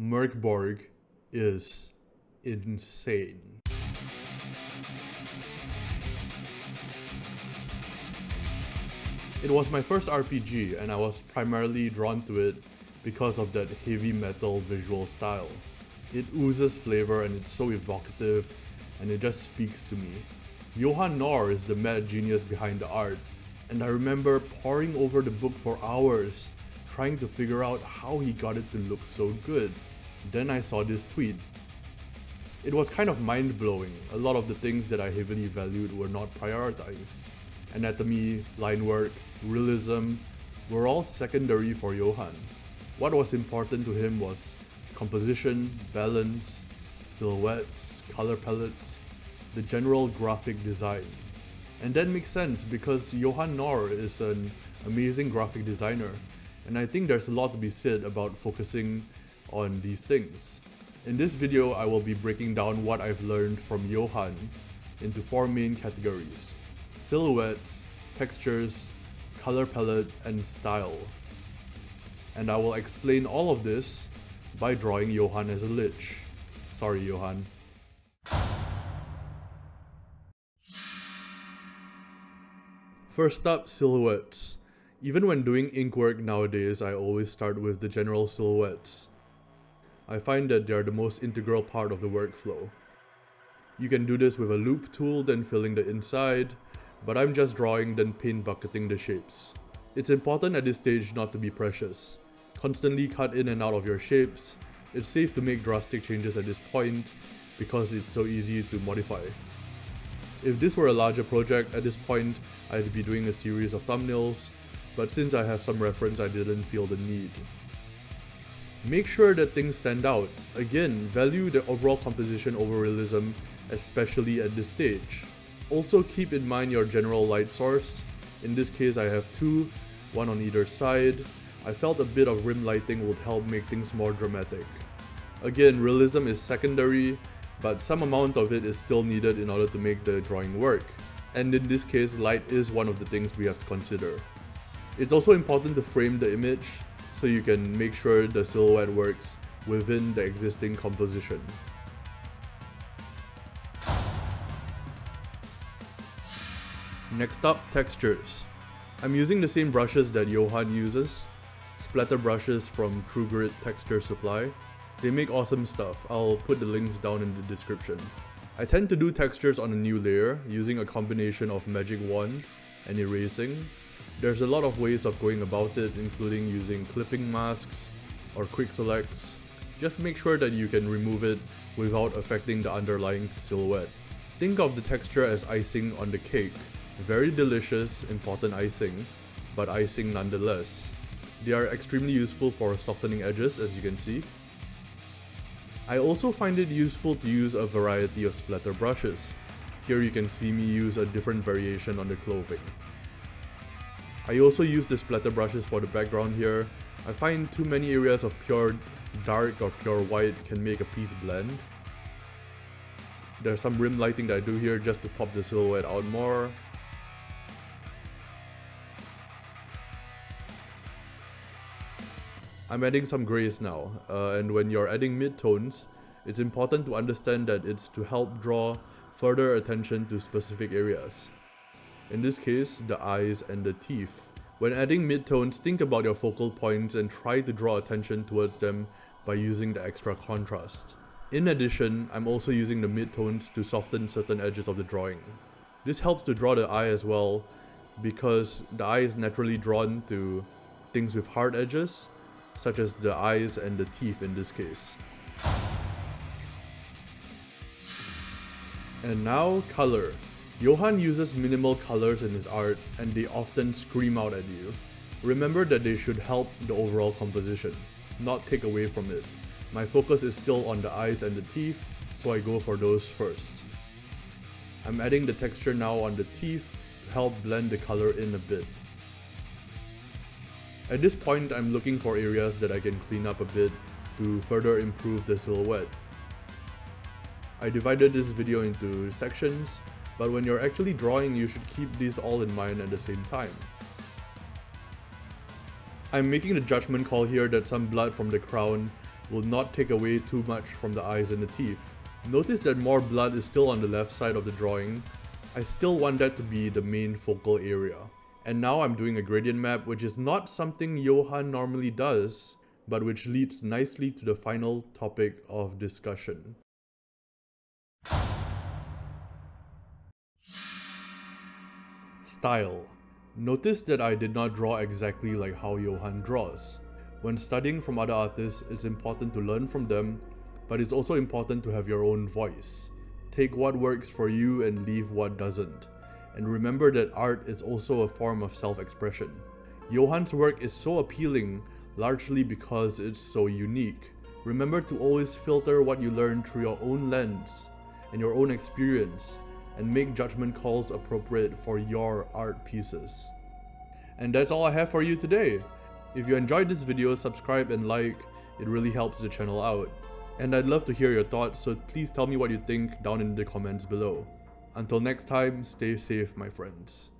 MÖRK BORG is insane. It was my first RPG and I was primarily drawn to it because of that heavy metal visual style. It oozes flavor and it's so evocative and it just speaks to me. Johan Nohr is the mad genius behind the art, and I remember poring over the book for hours, trying to figure out how he got it to look so good. Then I saw this tweet. It was kind of mind-blowing. A lot of the things that I heavily valued were not prioritized. Anatomy, line work, realism were all secondary for Johan. What was important to him was composition, balance, silhouettes, color palettes, the general graphic design. And that makes sense because Johan Nohr is an amazing graphic designer, and I think there's a lot to be said about focusing on these things. In this video, I will be breaking down what I've learned from Johan into 4 main categories: silhouettes, textures, color palette, and style. And I will explain all of this by drawing Johan as a lich. Sorry, Johan. First up, silhouettes. Even when doing ink work nowadays, I always start with the general silhouettes. I find that they are the most integral part of the workflow. You can do this with a loop tool, then filling the inside, but I'm just drawing then paint bucketing the shapes. It's important at this stage not to be precious. Constantly cut in and out of your shapes. It's safe to make drastic changes at this point because it's so easy to modify. If this were a larger project, at this point I'd be doing a series of thumbnails, but since I have some reference, I didn't feel the need. Make sure that things stand out. Again, value the overall composition over realism, especially at this stage. Also keep in mind your general light source. In this case I have 2, one on either side. I felt a bit of rim lighting would help make things more dramatic. Again, realism is secondary, but some amount of it is still needed in order to make the drawing work. And in this case, light is one of the things we have to consider. It's also important to frame the image so you can make sure the silhouette works within the existing composition. Next up, textures. I'm using the same brushes that Johan uses, splatter brushes from True Grit Texture Supply. They make awesome stuff. I'll put the links down in the description. I tend to do textures on a new layer using a combination of magic wand and erasing. There's a lot of ways of going about it, including using clipping masks or quick selects. Just make sure that you can remove it without affecting the underlying silhouette. Think of the texture as icing on the cake. Very delicious, important icing, but icing nonetheless. They are extremely useful for softening edges, as you can see. I also find it useful to use a variety of splatter brushes. Here you can see me use a different variation on the clothing. I also use the splatter brushes for the background here. I find too many areas of pure dark or pure white can make a piece blend. There's some rim lighting that I do here just to pop the silhouette out more. I'm adding some grays now, and when you're adding mid-tones, it's important to understand that it's to help draw further attention to specific areas. In this case, the eyes and the teeth. When adding mid-tones, think about your focal points and try to draw attention towards them by using the extra contrast. In addition, I'm also using the mid-tones to soften certain edges of the drawing. This helps to draw the eye as well, because the eye is naturally drawn to things with hard edges, such as the eyes and the teeth in this case. And now, color. Johan uses minimal colors in his art, and they often scream out at you. Remember that they should help the overall composition, not take away from it. My focus is still on the eyes and the teeth, so I go for those first. I'm adding the texture now on the teeth to help blend the color in a bit. At this point, I'm looking for areas that I can clean up a bit to further improve the silhouette. I divided this video into sections, but when you're actually drawing, you should keep these all in mind at the same time. I'm making the judgment call here that some blood from the crown will not take away too much from the eyes and the teeth. Notice that more blood is still on the left side of the drawing. I still want that to be the main focal area. And now I'm doing a gradient map, which is not something Johan normally does, but which leads nicely to the final topic of discussion. Style. Notice that I did not draw exactly like how Johan draws. When studying from other artists, it's important to learn from them, but it's also important to have your own voice. Take what works for you and leave what doesn't. And remember that art is also a form of self-expression. Johan's work is so appealing, largely because it's so unique. Remember to always filter what you learn through your own lens and your own experience, and make judgment calls appropriate for your art pieces. And that's all I have for you today. If you enjoyed this video, subscribe and like, it really helps the channel out. And I'd love to hear your thoughts, so please tell me what you think down in the comments below. Until next time, stay safe, my friends.